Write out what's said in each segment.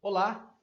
Olá,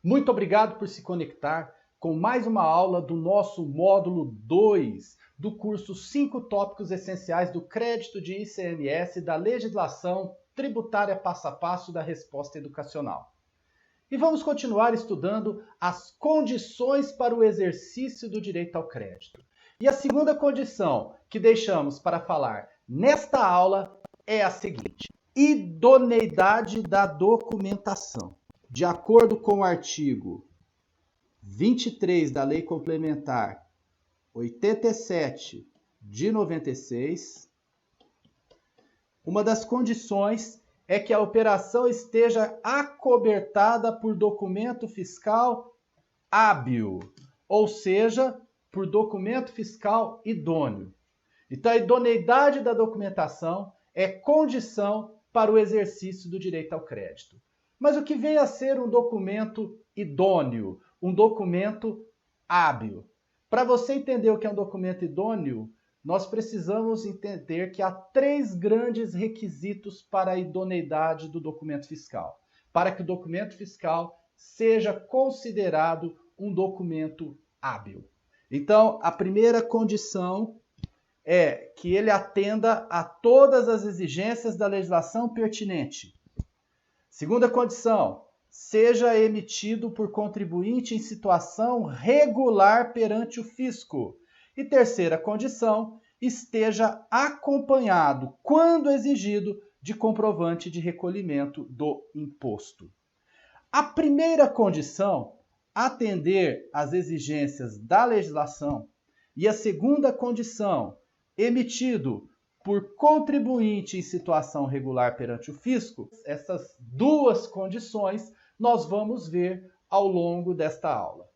muito obrigado por se conectar com mais uma aula do nosso módulo 2 do curso 5 tópicos essenciais do crédito de ICMS da legislação tributária passo a passo da resposta educacional. E vamos continuar estudando as condições para o exercício do direito ao crédito. E a segunda condição que deixamos para falar nesta aula é a seguinte: idoneidade da documentação. De acordo com o artigo 23 da Lei Complementar 87 de 96, uma das condições é que a operação esteja acobertada por documento fiscal hábil, ou seja, por documento fiscal idôneo. Então, a idoneidade da documentação é condição para o exercício do direito ao crédito. Mas o que vem a ser um documento idôneo, um documento hábil? Para você entender o que é um documento idôneo, nós precisamos entender que há 3 grandes requisitos para a idoneidade do documento fiscal, para que o documento fiscal seja considerado um documento hábil. Então, a primeira condição é que ele atenda a todas as exigências da legislação pertinente. Segunda condição, seja emitido por contribuinte em situação regular perante o fisco. E terceira condição, esteja acompanhado, quando exigido, de comprovante de recolhimento do imposto. A primeira condição, atender às exigências da legislação, e a segunda condição, emitido por contribuinte em situação regular perante o fisco, essas duas condições nós vamos ver ao longo desta aula.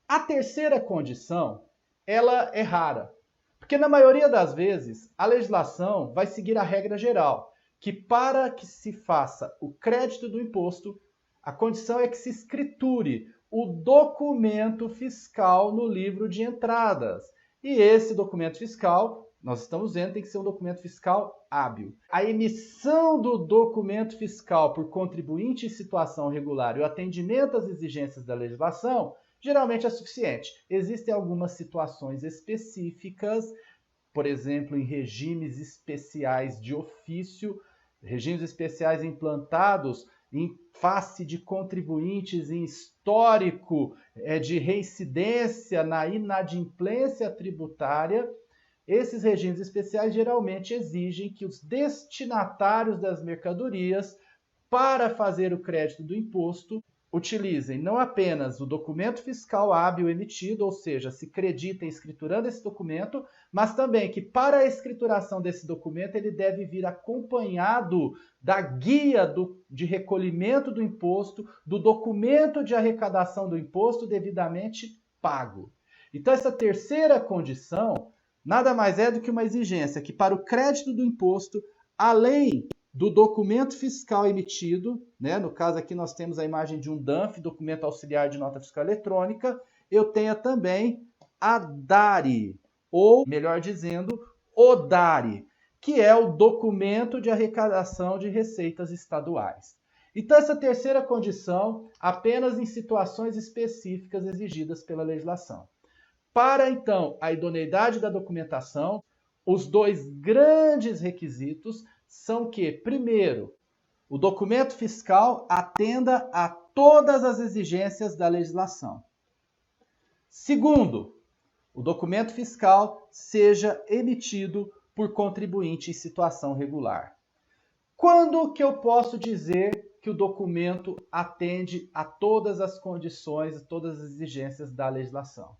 A terceira condição, ela é rara, porque na maioria das vezes a legislação vai seguir a regra geral, que para que se faça o crédito do imposto, a condição é que se escriture o documento fiscal no livro de entradas. E esse documento fiscal, nós estamos vendo, tem que ser um documento fiscal hábil. A emissão do documento fiscal por contribuinte em situação regular e o atendimento às exigências da legislação geralmente é suficiente. Existem algumas situações específicas, por exemplo, em regimes especiais de ofício, regimes especiais implantados em face de contribuintes em histórico de reincidência na inadimplência tributária. Esses regimes especiais geralmente exigem que os destinatários das mercadorias, para fazer o crédito do imposto, utilizem não apenas o documento fiscal hábil emitido, ou seja, se creditem escriturando esse documento, mas também que para a escrituração desse documento ele deve vir acompanhado da guia de recolhimento do imposto, do documento de arrecadação do imposto devidamente pago. Então, essa terceira condição nada mais é do que uma exigência que para o crédito do imposto, além do documento fiscal emitido, no caso aqui nós temos a imagem de um DANF, documento auxiliar de nota fiscal eletrônica, eu tenha também a DARI, ou melhor dizendo, o DARI, que é o documento de arrecadação de receitas estaduais. Então essa terceira condição apenas em situações específicas exigidas pela legislação. Para, então, a idoneidade da documentação, os 2 grandes requisitos são que, primeiro, o documento fiscal atenda a todas as exigências da legislação. Segundo, o documento fiscal seja emitido por contribuinte em situação regular. Quando que eu posso dizer que o documento atende a todas as condições, todas as exigências da legislação?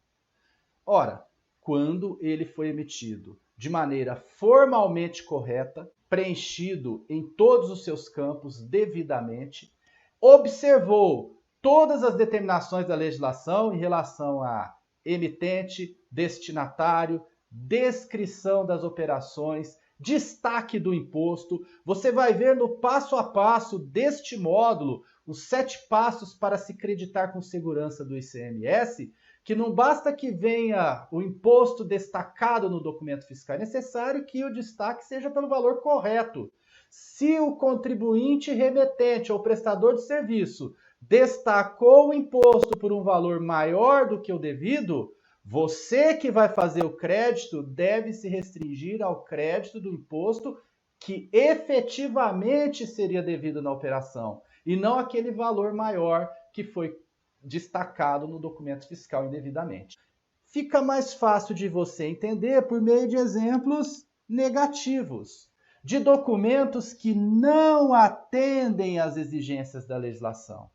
Ora, quando ele foi emitido de maneira formalmente correta, preenchido em todos os seus campos devidamente, observou todas as determinações da legislação em relação a emitente, destinatário, descrição das operações, destaque do imposto. Você vai ver no passo a passo deste módulo, os 7 passos para se creditar com segurança do ICMS, que não basta que venha o imposto destacado no documento fiscal, é necessário que o destaque seja pelo valor correto. Se o contribuinte remetente ou prestador de serviço destacou o imposto por um valor maior do que o devido, você que vai fazer o crédito deve se restringir ao crédito do imposto que efetivamente seria devido na operação, e não aquele valor maior que foi destacado no documento fiscal indevidamente. Fica mais fácil de você entender por meio de exemplos negativos, de documentos que não atendem às exigências da legislação.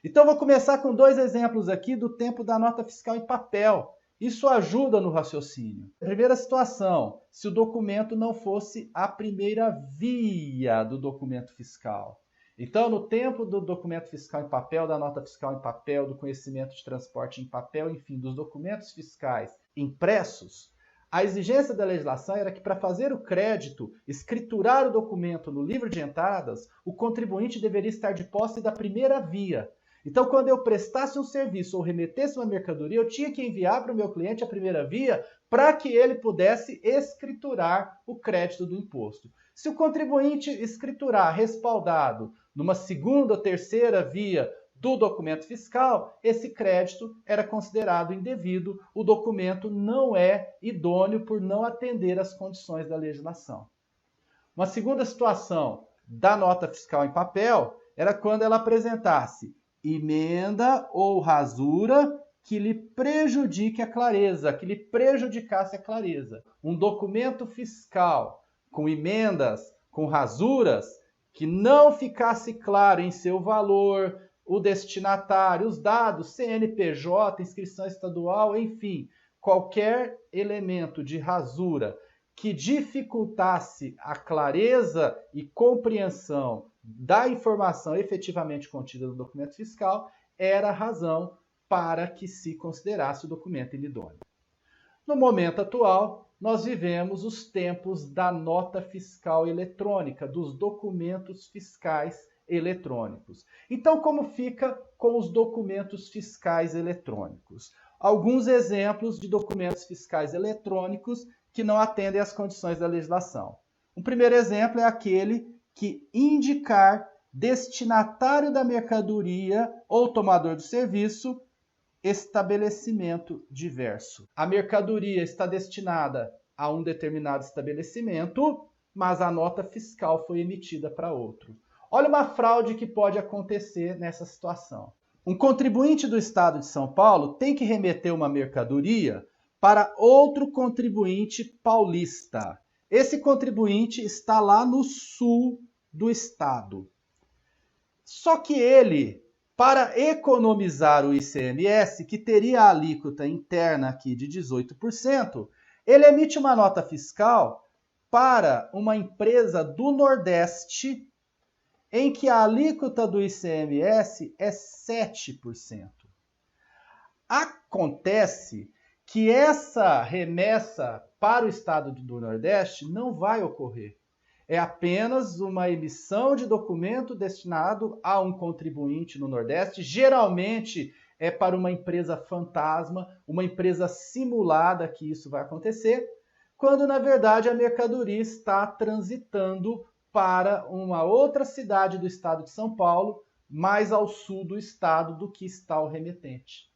Então, vou começar com 2 exemplos aqui do tempo da nota fiscal em papel. Isso ajuda no raciocínio. Primeira situação, se o documento não fosse a primeira via do documento fiscal. Então, no tempo do documento fiscal em papel, da nota fiscal em papel, do conhecimento de transporte em papel, enfim, dos documentos fiscais impressos, a exigência da legislação era que, para fazer o crédito, escriturar o documento no livro de entradas, o contribuinte deveria estar de posse da primeira via. Então, quando eu prestasse um serviço ou remetesse uma mercadoria, eu tinha que enviar para o meu cliente a primeira via para que ele pudesse escriturar o crédito do imposto. Se o contribuinte escriturar respaldado numa segunda ou terceira via do documento fiscal, esse crédito era considerado indevido, o documento não é idôneo por não atender às condições da legislação. Uma segunda situação da nota fiscal em papel era quando ela apresentasse emenda ou rasura que lhe prejudique a clareza, que lhe prejudicasse a clareza. Um documento fiscal com emendas, com rasuras, que não ficasse claro em seu valor, o destinatário, os dados, CNPJ, inscrição estadual, enfim, qualquer elemento de rasura que dificultasse a clareza e compreensão da informação efetivamente contida no documento fiscal, era a razão para que se considerasse o documento inidôneo. No momento atual, nós vivemos os tempos da nota fiscal eletrônica, dos documentos fiscais eletrônicos. Então, como fica com os documentos fiscais eletrônicos? Alguns exemplos de documentos fiscais eletrônicos que não atendem às condições da legislação. O primeiro exemplo é aquele que indicar destinatário da mercadoria ou tomador do serviço, estabelecimento diverso. A mercadoria está destinada a um determinado estabelecimento, mas a nota fiscal foi emitida para outro. Olha uma fraude que pode acontecer nessa situação. Um contribuinte do estado de São Paulo tem que remeter uma mercadoria para outro contribuinte paulista. Esse contribuinte está lá no sul do estado. Só que ele, para economizar o ICMS, que teria a alíquota interna aqui de 18%, ele emite uma nota fiscal para uma empresa do Nordeste em que a alíquota do ICMS é 7%. Acontece que essa remessa para o estado do Nordeste não vai ocorrer. É apenas uma emissão de documento destinado a um contribuinte no Nordeste. Geralmente é para uma empresa fantasma, uma empresa simulada que isso vai acontecer, quando na verdade a mercadoria está transitando para uma outra cidade do estado de São Paulo, mais ao sul do estado do que está o remetente.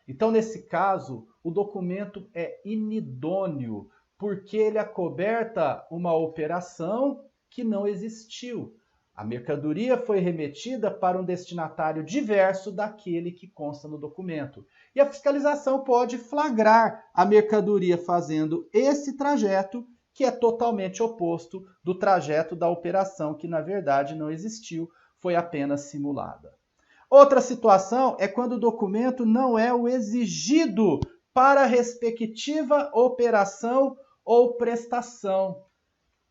Então, nesse caso, o documento é inidôneo, porque ele acoberta uma operação que não existiu. A mercadoria foi remetida para um destinatário diverso daquele que consta no documento. E a fiscalização pode flagrar a mercadoria fazendo esse trajeto, que é totalmente oposto do trajeto da operação, que na verdade não existiu, foi apenas simulada. Outra situação é quando o documento não é o exigido para a respectiva operação ou prestação.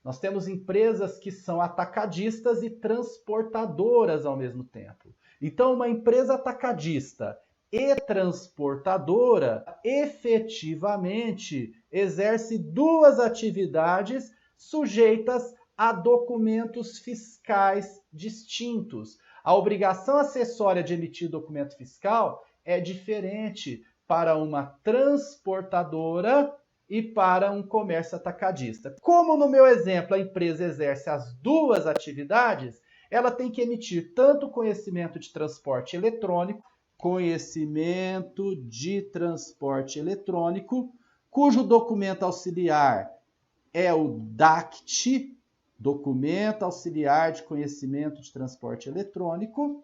Nós temos empresas que são atacadistas e transportadoras ao mesmo tempo. Então, uma empresa atacadista e transportadora efetivamente exerce duas atividades sujeitas a documentos fiscais distintos. A obrigação acessória de emitir documento fiscal é diferente para uma transportadora e para um comércio atacadista. Como no meu exemplo a empresa exerce as duas atividades, ela tem que emitir tanto conhecimento de transporte eletrônico, cujo documento auxiliar é o DACT, Documento Auxiliar de Conhecimento de Transporte Eletrônico,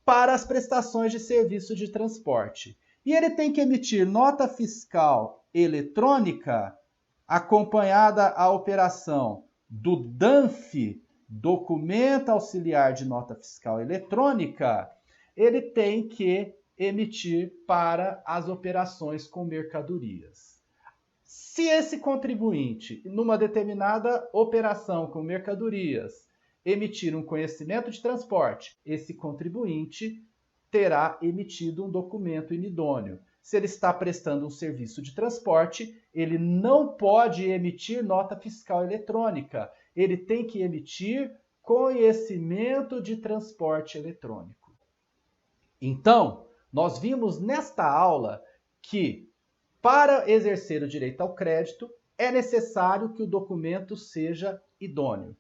para as prestações de serviço de transporte. E ele tem que emitir nota fiscal eletrônica acompanhada a operação do DANF, Documento Auxiliar de Nota Fiscal Eletrônica, ele tem que emitir para as operações com mercadorias. Se esse contribuinte, numa determinada operação com mercadorias, emitir um conhecimento de transporte, esse contribuinte terá emitido um documento inidôneo. Se ele está prestando um serviço de transporte, ele não pode emitir nota fiscal eletrônica. Ele tem que emitir conhecimento de transporte eletrônico. Então, nós vimos nesta aula que, para exercer o direito ao crédito, é necessário que o documento seja idôneo.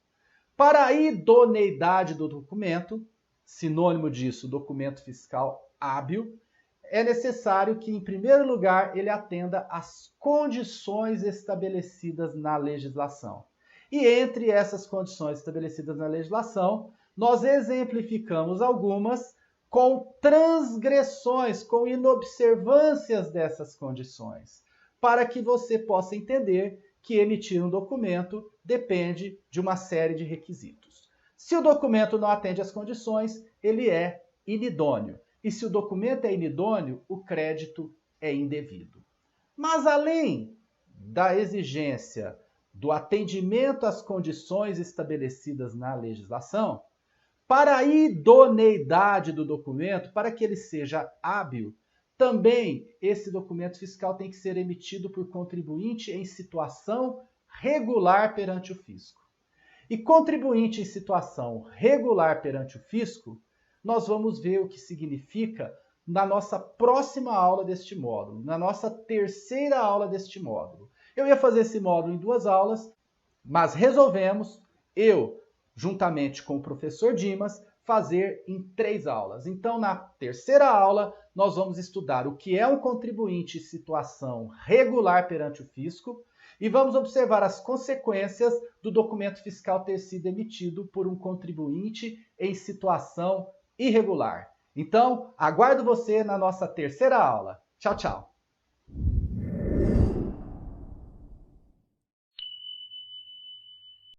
Para a idoneidade do documento, sinônimo disso, documento fiscal hábil, é necessário que, em primeiro lugar, ele atenda às condições estabelecidas na legislação. E entre essas condições estabelecidas na legislação, nós exemplificamos algumas com transgressões, com inobservâncias dessas condições, para que você possa entender que emitir um documento depende de uma série de requisitos. Se o documento não atende às condições, ele é inidôneo. E se o documento é inidôneo, o crédito é indevido. Mas além da exigência do atendimento às condições estabelecidas na legislação, para a idoneidade do documento, para que ele seja hábil, também esse documento fiscal tem que ser emitido por contribuinte em situação regular perante o fisco. E contribuinte em situação regular perante o fisco, nós vamos ver o que significa na nossa próxima aula deste módulo, na nossa terceira aula deste módulo. Eu ia fazer esse módulo em 2 aulas, mas resolvemos, eu, juntamente com o professor Dimas, fazer em 3 aulas. Então, na terceira aula, nós vamos estudar o que é um contribuinte em situação regular perante o fisco e vamos observar as consequências do documento fiscal ter sido emitido por um contribuinte em situação irregular. Então, aguardo você na nossa terceira aula. Tchau, tchau!